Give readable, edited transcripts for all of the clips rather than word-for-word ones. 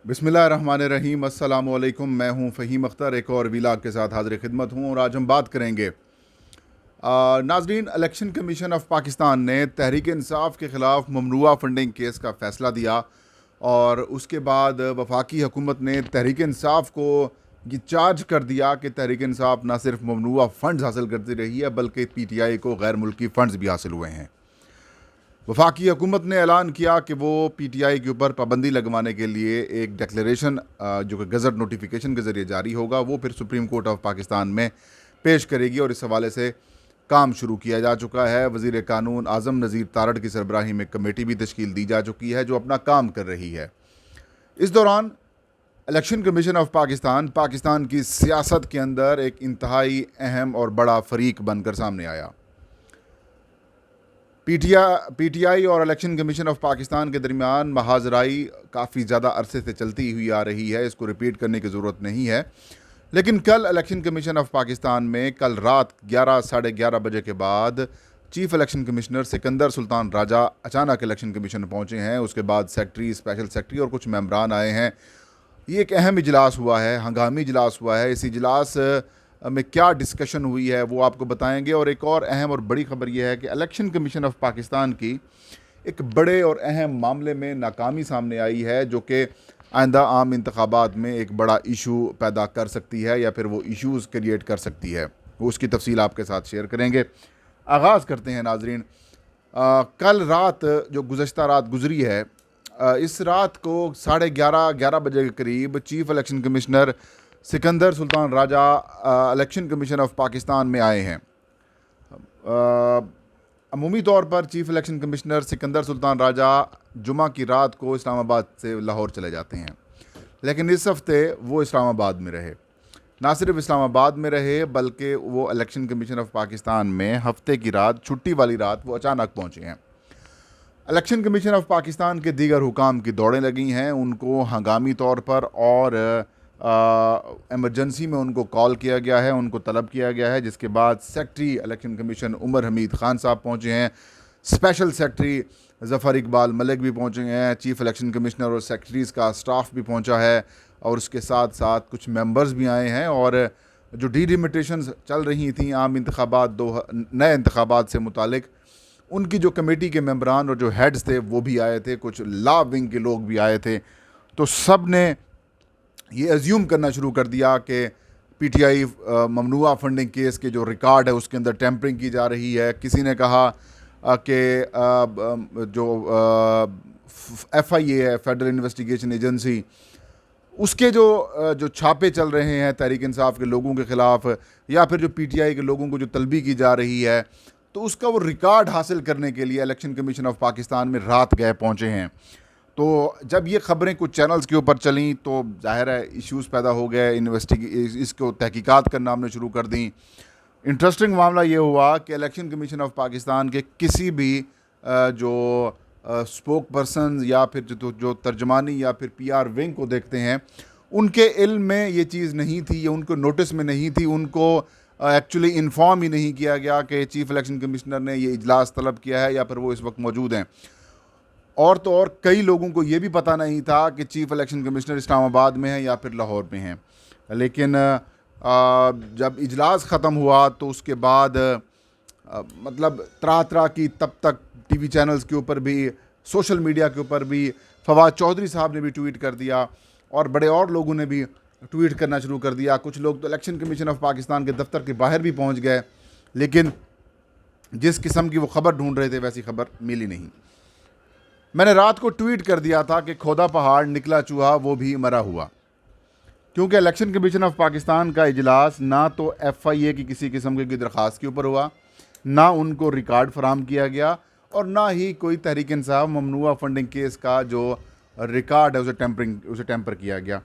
बिस्मिल्लाहिर्रहमानिर्रहीम। अस्सलामु अलैकुम। मैं हूं फ़हीम अख्तर, एक और वीलाग के साथ हाज़िर खिदमत हूं और आज हम बात करेंगे नाजरीन, इलेक्शन कमीशन ऑफ पाकिस्तान ने तहरीक इंसाफ के ख़िलाफ़ ममनुआ फ़ंडिंग केस का फ़ैसला दिया और उसके बाद वफाकी हुकूमत ने तहरीक इंसाफ को ये चार्ज कर दिया कि तहरीक इंसाफ ना सिर्फ ममनुआ फ़ंड्स हासिल करती रही है बल्कि PTI को गैर मुल्की फ़ंड्स भी हासिल हुए हैं। वफाकी हुकूमत ने ऐलान किया कि वो PTI के ऊपर पाबंदी लगवाने के लिए एक डिक्लेरेशन जो कि गज़ट नोटिफिकेशन के ज़रिए जारी होगा, वो फिर सुप्रीम कोर्ट ऑफ पाकिस्तान में पेश करेगी और इस हवाले से काम शुरू किया जा चुका है। वज़ीर कानून आज़म नज़ीर तारड़ की सरबराही में कमेटी भी तश्कील दी जा चुकी है जो अपना काम कर रही है। इस दौरान election commission of Pakistan Pakistan की सियासत के अंदर एक इंतहाई अहम और बड़ा फरीक बनकर सामने आया। PTI और इलेक्शन कमीशन ऑफ पाकिस्तान के दरमियान महाजराई काफ़ी ज़्यादा अरसे से चलती हुई आ रही है, इसको रिपीट करने की ज़रूरत नहीं है। लेकिन कल इलेक्शन कमीशन ऑफ पाकिस्तान में कल रात 11 साढ़े 11 बजे के बाद chief election commissioner Sikandar Sultan Raja अचानक इलेक्शन कमीशन पहुंचे हैं। उसके बाद सेक्रेटरी, स्पेशल सेक्रेटरी और कुछ मेंबरान आए हैं। ये एक अहम इजलास हुआ है, हंगामी इजलास हुआ है। इस इजलास में क्या डिस्कशन हुई है वो आपको बताएंगे। और एक और अहम और बड़ी खबर यह है कि इलेक्शन कमीशन ऑफ पाकिस्तान की एक बड़े और अहम मामले में नाकामी सामने आई है जो कि आइंदा आम इंतखाबात में एक बड़ा इशू पैदा कर सकती है या फिर वो इश्यूज़ क्रिएट कर सकती है। वो उसकी तफसील आपके साथ शेयर करेंगे। आगाज़ करते हैं नाजरीन। कल रात जो गुज़श्ता रात गुजरी है, इस रात को साढ़े 11 बजे के करीब chief election commissioner Sikandar Sultan Raja election commission of Pakistan में आए हैं। अमूमी तौर पर chief election commissioner Sikandar Sultan Raja जुमा की रात को इस्लामाबाद से लाहौर चले जाते हैं, लेकिन इस हफ्ते वो इस्लामाबाद में रहे। ना सिर्फ इस्लामाबाद में रहे बल्कि वो इलेक्शन कमीशन ऑफ पाकिस्तान में हफ्ते की रात, छुट्टी वाली रात, वो अचानक पहुँचे हैं। इलेक्शन कमीशन ऑफ पाकिस्तान के दीगर हुकाम की दौड़ें लगी हैं। उनको हंगामी तौर पर और एमरजेंसी में उनको कॉल किया गया है, उनको तलब किया गया है, जिसके बाद secretary election commission Umar Hamid Khan साहब पहुँचे हैं। स्पेशल सेक्रेटरी ज़फ़र इकबाल मलिक भी पहुँचे हैं। चीफ़ इलेक्शन कमिश्नर और सेक्रेटरीज़ का स्टाफ भी पहुँचा है और उसके साथ साथ कुछ मेंबर्स भी आए हैं। और जो डिलिमिटेशंस चल रही थी आम इंतखाबात, दो नए इंतखाबात से मुतालिक, उनकी जो कमेटी के मेंबरान और जो हेड्स थे वो भी आए थे, कुछ लॉ विंग के लोग भी आए थे। तो सब ने ये एज्यूम करना शुरू कर दिया कि PTI ममनुआ फंडिंग केस के जो रिकॉर्ड है उसके अंदर टेम्परिंग की जा रही है। किसी ने कहा कि जो FIA है, फेडरल इन्वेस्टिगेशन एजेंसी, उसके जो छापे चल रहे हैं तहरीक इंसाफ के लोगों के ख़िलाफ़ या फिर जो PTI के लोगों को जो तलबी की जा रही है, तो उसका वो रिकॉर्ड हासिल करने के लिए इलेक्शन कमीशन ऑफ पाकिस्तान में रात गए पहुँचे हैं। तो जब ये ख़बरें कुछ चैनल्स के ऊपर चलीं तो जाहिर है इश्यूज़ पैदा हो गए। इसको तहकीकात करना हमने शुरू कर दी। इंटरेस्टिंग मामला ये हुआ कि इलेक्शन कमीशन ऑफ पाकिस्तान के किसी भी जो स्पोक पर्सन या फिर जो तर्जमानी या फिर PR विंग को देखते हैं, उनके इल्म में ये चीज़ नहीं थी, ये उनको नोटिस में नहीं थी, उनको एक्चुअली इन्फॉर्म ही नहीं किया गया कि चीफ़ इलेक्शन कमिश्नर ने ये इजलास तलब किया है या फिर वो इस वक्त मौजूद हैं। और तो और कई लोगों को ये भी पता नहीं था कि चीफ़ इलेक्शन कमिश्नर इस्लामाबाद में है या फिर लाहौर में हैं। लेकिन जब इजलास ख़त्म हुआ तो उसके बाद मतलब तरह की तब तक TV चैनल्स के ऊपर भी, सोशल मीडिया के ऊपर भी, फवाद चौधरी साहब ने भी ट्वीट कर दिया और बड़े और लोगों ने भी ट्वीट करना शुरू कर दिया। कुछ लोग तो इलेक्शन कमीशन ऑफ पाकिस्तान के दफ्तर के बाहर भी पहुंच गए, लेकिन जिस किस्म की वो ख़बर ढूंढ रहे थे वैसी ख़बर मिली नहीं। मैंने रात को ट्वीट कर दिया था कि खोदा पहाड़ निकला चूहा वो भी मरा हुआ, क्योंकि इलेक्शन कमीशन ऑफ पाकिस्तान का इजलास ना तो FIA की किसी किस्म की दरख्वास्त के ऊपर हुआ, ना उनको रिकॉर्ड फराम किया गया और ना ही कोई तहरीक इंसाफ ममनुआ फंडिंग केस का जो रिकॉर्ड है उसे टेम्पर किया गया।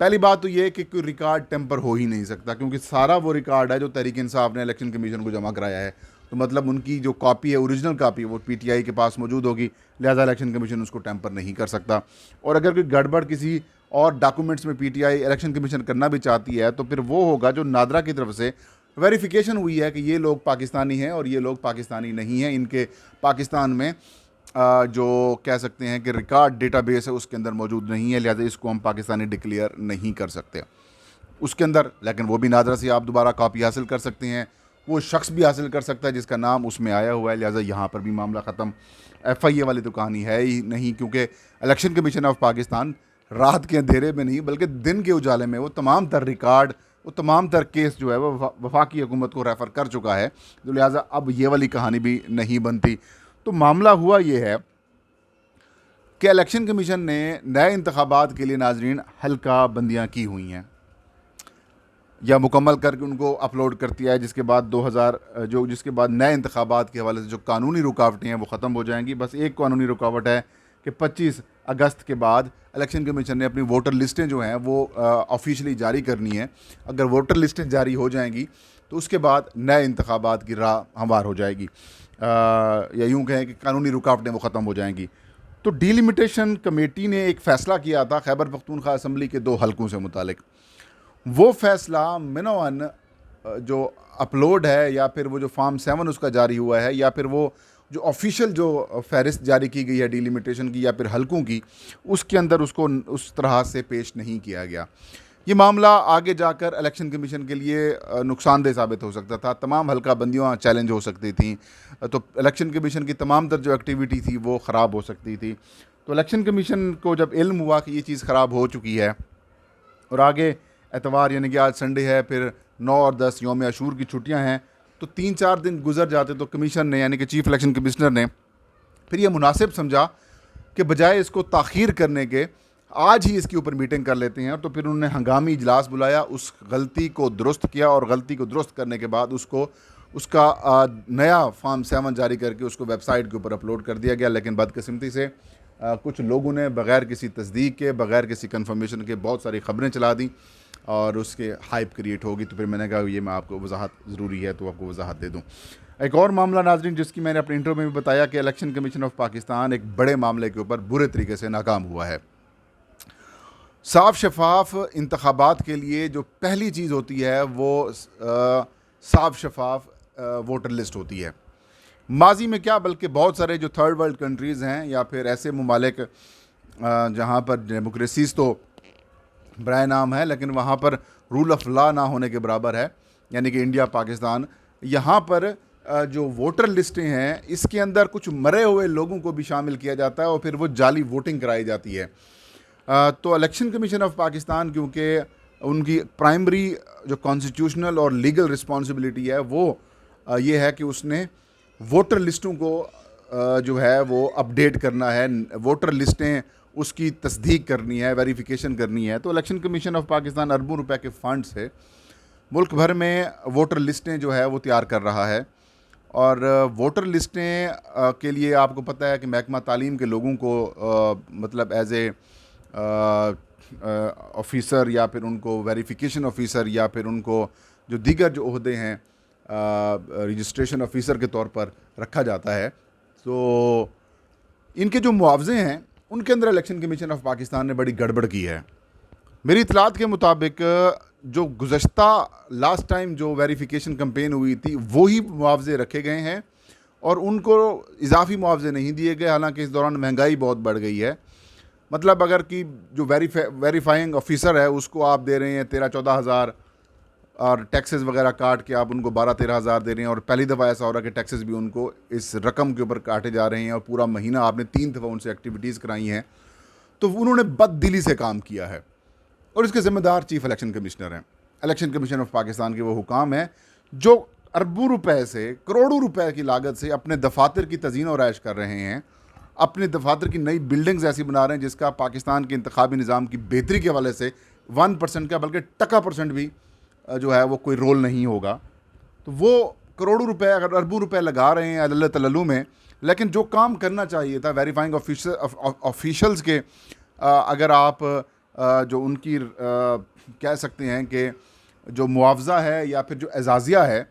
पहली बात तो ये कि कोई रिकॉर्ड टेम्पर हो ही नहीं सकता, क्योंकि सारा वो रिकॉर्ड है जो तहरीक इंसाफ ने इलेक्शन कमीशन को जमा कराया है। तो मतलब उनकी जो कॉपी है, ओरिजिनल कॉपी, वो PTI के पास मौजूद होगी, लिहाजा इलेक्शन कमीशन उसको टेम्पर नहीं कर सकता। और अगर कोई गड़बड़ किसी और डॉक्यूमेंट्स में PTI इलेक्शन कमीशन करना भी चाहती है तो फिर वो होगा जो नादरा की तरफ से वेरिफिकेशन हुई है कि ये लोग पाकिस्तानी हैं और ये लोग पाकिस्तानी नहीं हैं, इनके पाकिस्तान में जो कह सकते हैं कि रिकॉर्ड डेटाबेस है उसके अंदर मौजूद नहीं है, लिहाजा इसको हम पाकिस्तानी डिक्लेयर नहीं कर सकते उसके अंदर। लेकिन वो भी नादरा से आप दोबारा कॉपी हासिल कर सकते हैं, वो शख्स भी हासिल कर सकता है जिसका नाम उसमें आया हुआ है, लिहाजा यहाँ पर भी मामला ख़त्म। FIA वाली तो कहानी है ही नहीं, क्योंकि इलेक्शन कमीशन ऑफ पाकिस्तान रात के अंधेरे में नहीं बल्कि दिन के उजाले में वो तमाम तर रिकॉर्ड, वो तमाम तर केस जो है वो वफाकी हुकूमत को रेफ़र कर चुका है, तो लिहाजा अब ये वाली कहानी भी नहीं बनती। तो मामला हुआ ये है कि इलेक्शन कमीशन ने नए इंतखाबात के लिए नाजरीन हल्का बंदियाँ की हुई हैं या मुकम्मल करके उनको अपलोड कर दिया है, जिसके बाद 2000 जिसके बाद नए इंतखाबात के हवाले से जो कानूनी रुकावटें हैं वो ख़त्म हो जाएंगी। बस एक कानूनी रुकावट है कि 25 अगस्त के बाद इलेक्शन कमीशन ने अपनी वोटर लिस्टें जो हैं वो ऑफिशियली जारी करनी है। अगर वोटर लिस्टें जारी हो जाएंगी तो उसके बाद नए इंतखाबात की राह हमवार हो जाएगी, या यूँ कहें कि कानूनी रुकावटें वो ख़त्म हो जाएंगी। तो डिलिमिटेशन कमेटी ने एक फ़ैसला किया था खैबर पख्तूनख्वा असम्बली के 2 हलकों से मुतालिक। वो फ़ैसला मिनोअन जो अपलोड है या फिर वो जो फॉर्म 7 उसका जारी हुआ है या फिर वो जो ऑफिशियल जो फहरिस्त जारी की गई है डिलिमिटेशन की या फिर हलकों की, उसके अंदर उसको उस तरह से पेश नहीं किया गया। ये मामला आगे जाकर इलेक्शन कमीशन के लिए नुकसानदेह साबित हो सकता था, तमाम हल्का बंदियाँ चैलेंज हो सकती थी, तो इलेक्शन कमीशन की तमाम तर जो एक्टिविटी थी वो ख़राब हो सकती थी। तो इलेक्शन कमीशन को जब इल्म हुआ कि ये चीज़ ख़राब हो चुकी है और आगे एतवार यानी कि आज संडे है, फिर 9 और 10 यौम आशूर की छुट्टियां हैं, तो 3-4 दिन गुजर जाते तो कमीशन ने यानी कि चीफ इलेक्शन कमिश्नर ने फिर यह मुनासिब समझा कि बजाय इसको ताख़ीर करने के आज ही इसके ऊपर मीटिंग कर लेते हैं। तो फिर उन्होंने हंगामी इजलास बुलाया, उस गलती को दुरुस्त किया और गलती को दुरुस्त करने के बाद उसका नया फॉर्म 7 जारी करके उसको वेबसाइट के ऊपर अपलोड कर दिया गया। लेकिन बदकिस्मती से कुछ लोगों ने बग़ैर किसी तस्दीक के, बग़ैर किसी कन्फर्मेशन के बहुत सारी ख़बरें चला दी और उसके हाइप क्रिएट होगी। तो फिर मैंने कहा ये मैं आपको वजाहत ज़रूरी है तो आपको वजाहत दे दूँ। एक और मामला नाज़रीन जिसकी मैंने अपने इंटरव्यू में भी बताया कि इलेक्शन कमीशन ऑफ पाकिस्तान एक बड़े मामले के ऊपर बुरे तरीके से नाकाम हुआ है। साफ शफाफ इंतखाबात के लिए जो पहली चीज़ होती है वो साफ शफाफ वोटर लिस्ट होती है। माजी में क्या बल्कि बहुत सारे जो थर्ड वर्ल्ड कंट्रीज़ हैं या फिर ऐसे ममालिक जहाँ पर डेमोक्रेसीज़ तो बराए नाम है लेकिन वहाँ पर रूल ऑफ लॉ ना होने के बराबर है, यानी कि इंडिया पाकिस्तान, यहाँ पर जो वोटर लिस्टें हैं इसके अंदर कुछ मरे हुए लोगों को भी शामिल किया जाता है और फिर वो जाली वोटिंग कराई जाती है। तो इलेक्शन कमीशन ऑफ पाकिस्तान क्योंकि उनकी प्राइमरी जो कॉन्स्टिट्यूशनल और लीगल रिस्पॉन्सिबिलिटी है वो ये है कि उसने वोटर लिस्टों को जो है वो अपडेट करना है, वोटर लिस्टें उसकी तस्दीक करनी है, वेरिफिकेशन करनी है। तो इलेक्शन कमीशन ऑफ पाकिस्तान अरबों रुपए के फ़ंड से मुल्क भर में वोटर लिस्टें जो है वो तैयार कर रहा है। और वोटर लिस्टें के लिए आपको पता है कि महकमा तालीम के लोगों को मतलब एज ए ऑफ़िसर या फिर उनको वेरिफिकेशन ऑफ़िसर या फिर उनको जो दीगर जो ओहदे हैं रजिस्ट्रेशन ऑफ़िसर के तौर पर रखा जाता है। तो इनके जो मुआवजे हैं उनके अंदर इलेक्शन कमीशन ऑफ पाकिस्तान ने बड़ी गड़बड़ की है। मेरी इतलात के मुताबिक जो गुज़श्ता लास्ट टाइम जो वेरिफिकेशन कैंपेन हुई थी वही मुआवजे रखे गए हैं और उनको इजाफी मुआवजे नहीं दिए गए, हालांकि इस दौरान महंगाई बहुत बढ़ गई है। मतलब अगर कि जो वेरीफाइंग ऑफिसर है उसको आप दे रहे हैं 13-14 हज़ार और टैक्सेस वगैरह काट के आप उनको 12-13 हज़ार दे रहे हैं, और पहली दफ़ा ऐसा हो रहा है कि टैक्सेस भी उनको इस रकम के ऊपर काटे जा रहे हैं और पूरा महीना आपने 3 दफ़ा उनसे एक्टिविटीज़ कराई हैं। तो उन्होंने बददिली से काम किया है और इसके ज़िम्मेदार चीफ इलेक्शन कमिश्नर हैं। इलेक्शन कमीशन ऑफ पाकिस्तान के वो हुकाम हैं जो अरबों रुपए से, करोड़ों रुपए की लागत से अपने दफातर की तज़ीन और रैश कर रहे हैं, अपने दफातर की नई बिल्डिंग्स ऐसी बना रहे हैं जिसका पाकिस्तान के इंतखाबी निज़ाम की बेहतरी के हवाले से 1% का बल्कि टका परसेंट भी जो है वो कोई रोल नहीं होगा। तो वो करोड़ों रुपए अगर अरबों रुपए लगा रहे हैं अल्लाह तल्लू में, लेकिन जो काम करना चाहिए था वेरीफाइंग ऑफिशल्स के अगर आप जो उनकी कह सकते हैं कि जो मुआवजा है या फिर जो एजाज़िया है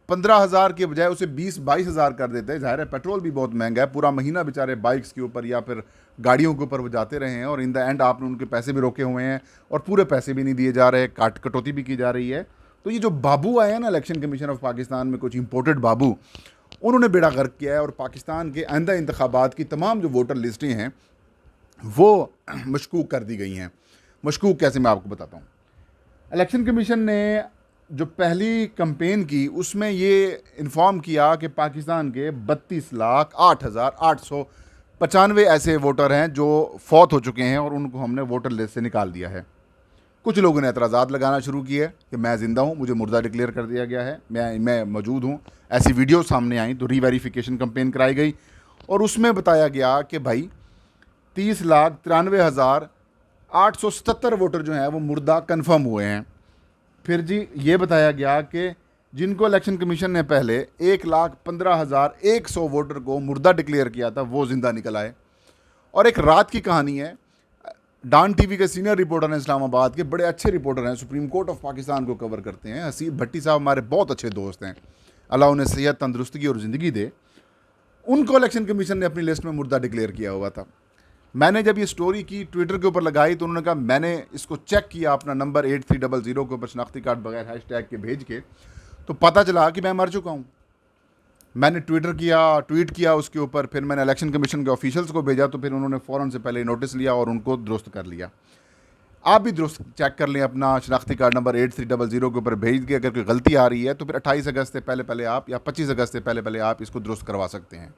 15,000 के बजाय उसे 20-22 हज़ार कर देते हैं। ज़ाहिर है पेट्रोल भी बहुत महंगा है, पूरा महीना बेचारे बाइक्स के ऊपर या फिर गाड़ियों के ऊपर वो जाते रहे हैं और इन द एंड आपने उनके पैसे भी रोके हुए हैं और पूरे पैसे भी नहीं दिए जा रहे, कटौती भी की जा रही है। तो ये जो बाबू आए हैं ना इलेक्शन कमीशन ऑफ पाकिस्तान में, कुछ इंपोर्टेड बाबू, उन्होंने बेड़ा गर्क किया है और पाकिस्तान के आइंदा इंतखाबात की तमाम जो वोटर लिस्टें हैं वो मशकूक कर दी गई हैं। मशकूक कैसे, मैं आपको बताता हूँ। इलेक्शन कमीशन ने जो पहली कैंपेन की उसमें ये इन्फॉर्म किया कि पाकिस्तान के 32,08,895 ऐसे वोटर हैं जो फौत हो चुके हैं और उनको हमने वोटर लिस्ट से निकाल दिया है। कुछ लोगों ने एतराज़ात लगाना शुरू किए कि मैं ज़िंदा हूँ, मुझे मुर्दा डिक्लेयर कर दिया गया है, मैं मौजूद हूँ। ऐसी वीडियो सामने आई तो रीवेरिफिकेशन कैंपेन कराई गई और उसमें बताया गया कि भाई 30,93,877 वोटर जो हैं वो मुर्दा कन्फर्म हुए हैं। फिर जी ये बताया गया कि जिनको इलेक्शन कमीशन ने पहले 1,15,100 वोटर को मुर्दा डिक्लेयर किया था वो ज़िंदा निकल आए। और एक रात की कहानी है, डॉन टीवी के सीनियर रिपोर्टर हैं इस्लामाबाद के, बड़े अच्छे रिपोर्टर हैं, सुप्रीम कोर्ट ऑफ पाकिस्तान को कवर करते हैं, हसीब भट्टी साहब हमारे बहुत अच्छे दोस्त हैं, अल्लाह उन्हें सेहत तंदुरुस्ती और ज़िंदगी दे। उनको इलेक्शन कमीशन ने अपनी लिस्ट में मुर्दा डिक्लेयर किया हुआ था। मैंने जब ये स्टोरी की ट्विटर के ऊपर लगाई तो उन्होंने कहा मैंने इसको चेक किया अपना नंबर 8300 के ऊपर शनाख्ती कार्ड बगैर हैशटैग के भेज के, तो पता चला कि मैं मर चुका हूँ। मैंने ट्वीट किया उसके ऊपर, फिर मैंने इलेक्शन कमीशन के ऑफिशियल्स को भेजा तो फिर उन्होंने फ़ौरन से पहले नोटिस लिया और उनको दुरुस्त कर लिया। आप भी दुरुस्त चेक कर लें अपना शनाख्ती कार्ड नंबर 8300 के ऊपर भेज के, अगर कोई गलती आ रही है तो फिर 28 अगस्त से पहले आप या 25 अगस्त से पहले आप इसको दुरुस्त करवा सकते हैं।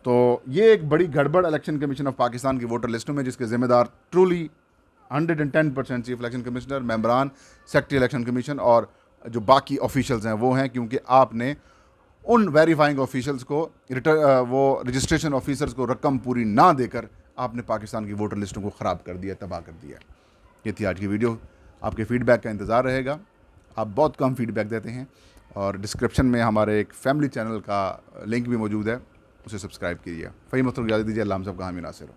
तो ये एक बड़ी गड़बड़ इलेक्शन कमीशन ऑफ पाकिस्तान की वोटर लिस्टों में, जिसके ज़िम्मेदार ट्रूली 110% चीफ इलेक्शन कमिश्नर, मेंबरान, सेक्रेटरी इलेक्शन कमीशन और जो बाकी ऑफिशियल्स हैं वो हैं, क्योंकि आपने उन वेरीफाइंग ऑफिशियल्स को वो रजिस्ट्रेशन ऑफिसर्स को रकम पूरी ना देकर आपने पाकिस्तान की वोटर लिस्टों को ख़राब कर दिया, तबाह कर दिया। ये थी आज की वीडियो। आपके फ़ीडबैक का इंतज़ार रहेगा, आप बहुत कम फ़ीडबैक देते हैं। और डिस्क्रिप्शन में हमारे एक फैमिली चैनल का लिंक भी मौजूद है, उसे सब्सक्राइब कीजिए। फ़हीम अख्तर को इजाज़त दीजिए। अल्लाह हम सब का हामी नासिर हो।